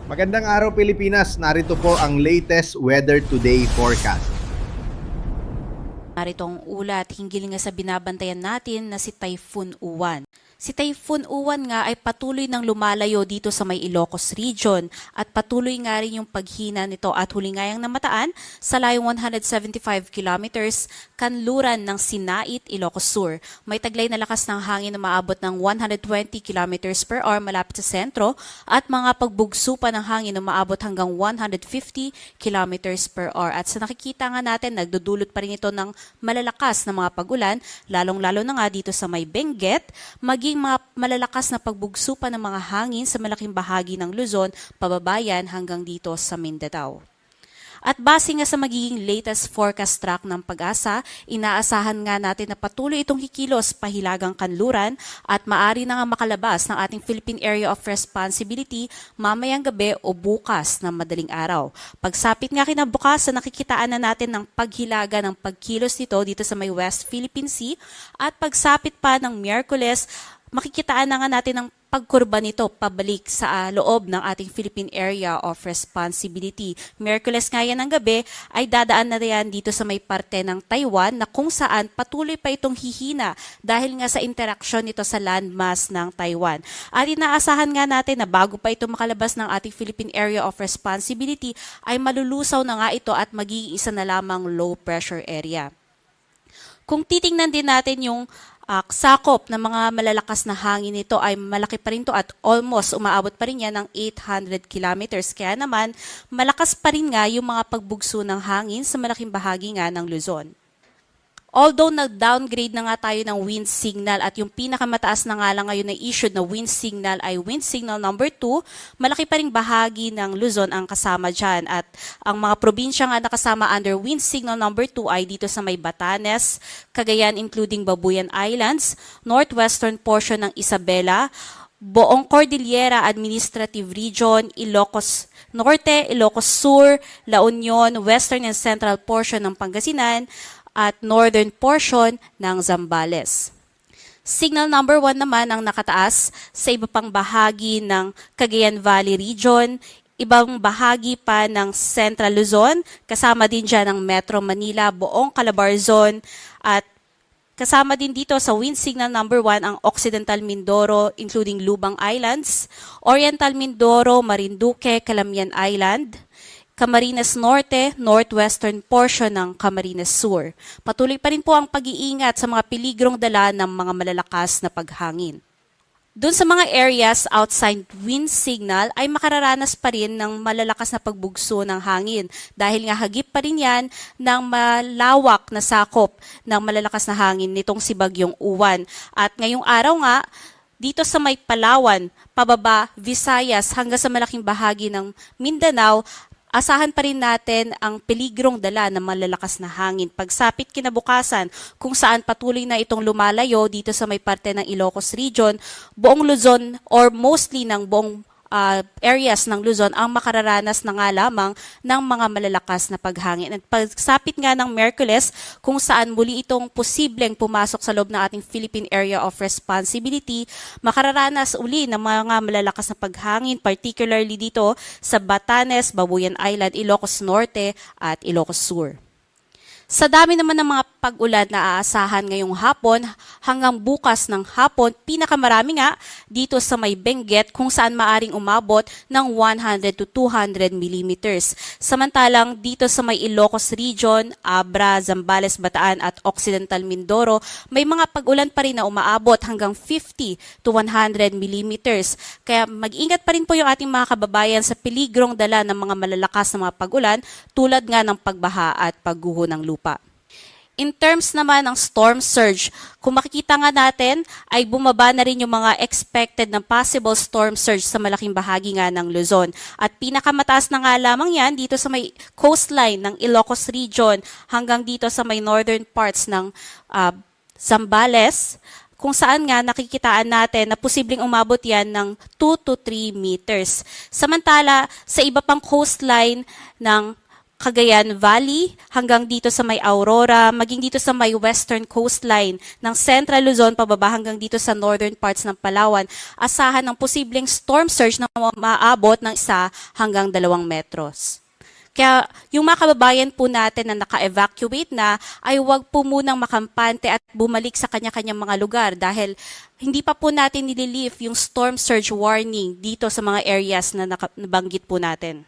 Magandang araw Pilipinas, narito po ang latest Weather Today forecast. Narito ang ulat hinggil nga sa binabantayan natin na si Typhoon Uwan. Si Typhoon Uwan nga ay patuloy nang lumalayo dito sa may Ilocos Region at patuloy nga rin yung paghina nito at huli nga yang namataan sa layong 175 kilometers kanluran ng Sinait, Ilocos Sur. May taglay na lakas ng hangin na maabot ng 120 kilometers per hour malapit sa sentro at mga pagbugso pa ng hangin na maabot hanggang 150 kilometers per hour. At sa nakikita nga natin, nagdudulot pa rin ito ng malalakas na mga pagulan, lalong-lalo na nga dito sa may Benguet, maging mga malalakas na pagbugso pa ng mga hangin sa malaking bahagi ng Luzon, pababayan hanggang dito sa Mindanao. At base nga sa magiging latest forecast track ng Pag-asa, inaasahan nga natin na patuloy itong kikilos pahilagang kanluran at maari na nga makalabas ng ating Philippine Area of Responsibility mamayang gabi o bukas na madaling araw. Pagsapit nga kinabukasan, nakikitaan na natin ng paghilaga ng pagkilos nito dito sa may West Philippine Sea at pagsapit pa ng Miyerkules, makikitaan na nga natin ng pagkurba nito pabalik sa loob ng ating Philippine Area of Responsibility. Miyerkules nga yan ng gabi ay dadaan na yan dito sa may parte ng Taiwan na kung saan patuloy pa itong hihina dahil nga sa interaksyon nito sa landmass ng Taiwan. At inaasahan nga natin na bago pa ito makalabas ng ating Philippine Area of Responsibility ay malulusaw na nga ito at magiging isa na lamang low pressure area. Kung titingnan din natin yung sakop ng mga malalakas na hangin nito ay malaki pa rin to at almost umaabot pa rin yan ng 800 kilometers. Kaya naman, malakas pa rin nga yung mga pagbugso ng hangin sa malaking bahagi nga ng Luzon. Although nag-downgrade na nga tayo ng wind signal at yung pinakamataas na nga lang ngayon na issued na wind signal ay wind signal number 2, malaki pa ring bahagi ng Luzon ang kasama dyan. At ang mga probinsya nga nakasama under wind signal number 2 ay dito sa may Batanes, Cagayan including Babuyan Islands, northwestern portion ng Isabela, buong Cordillera Administrative Region, Ilocos Norte, Ilocos Sur, La Union, western and central portion ng Pangasinan, at northern portion ng Zambales. Signal number 1 naman ang nakataas sa iba pang bahagi ng Cagayan Valley Region, ibang bahagi pa ng Central Luzon, kasama din dyan ang Metro Manila, buong Calabarzon, at kasama din dito sa wind signal number 1 ang Occidental Mindoro including Lubang Islands, Oriental Mindoro, Marinduque, Calamian Island, Camarines Norte, northwestern portion ng Camarines Sur. Patuloy pa rin po ang pag-iingat sa mga peligrong dala ng mga malalakas na paghangin. Doon sa mga areas outside wind signal ay makararanas pa rin ng malalakas na pagbugso ng hangin dahil nga hagip pa rin yan ng malawak na sakop ng malalakas na hangin nitong si Bagyong Uwan. At ngayong araw nga, dito sa may Palawan, pababa, Visayas hanggang sa malaking bahagi ng Mindanao, asahan pa rin natin ang peligrong dala ng malalakas na hangin. Pagsapit kinabukasan, kung saan patuloy na itong lumalayo dito sa may parte ng Ilocos Region, buong Luzon or mostly ng buong areas ng Luzon ang makararanas na nga lamang ng mga malalakas na paghangin. At pagsapit nga ng Miyerkules, kung saan muli itong posibleng pumasok sa loob ng ating Philippine Area of Responsibility, makararanas uli ng mga malalakas na paghangin, particularly dito sa Batanes, Babuyan Island, Ilocos Norte at Ilocos Sur. Sa dami naman ng mga pag-ulan na aasahan ngayong hapon hanggang bukas ng hapon, pinakamarami nga dito sa may Benguet kung saan maaring umabot ng 100 to 200 millimeters. Samantalang dito sa may Ilocos Region, Abra, Zambales, Bataan at Occidental Mindoro, may mga pag-ulan pa rin na umaabot hanggang 50 to 100 millimeters. Kaya mag-ingat pa rin po yung ating mga kababayan sa peligrong dala ng mga malalakas na mga pag-ulan tulad nga ng pagbaha at pagguho ng lupa. In terms naman ng storm surge, kung makikita nga natin ay bumaba na rin yung mga expected na possible storm surge sa malaking bahagi nga ng Luzon. At pinakamataas na nga lamang yan dito sa may coastline ng Ilocos Region hanggang dito sa may northern parts ng Zambales, kung saan nga nakikitaan natin na posibleng umabot yan ng 2 to 3 meters. Samantala, sa iba pang coastline ng Cagayan Valley hanggang dito sa may Aurora, maging dito sa may western coastline ng Central Luzon pababa hanggang dito sa northern parts ng Palawan, asahan ng posibleng storm surge na maaabot ng 1 hanggang 2 metros. Kaya yung mga kababayan po natin na naka-evacuate na ay huwag po munang makampante at bumalik sa kanya-kanyang mga lugar dahil hindi pa po natin nililift yung storm surge warning dito sa mga areas na nabanggit po natin.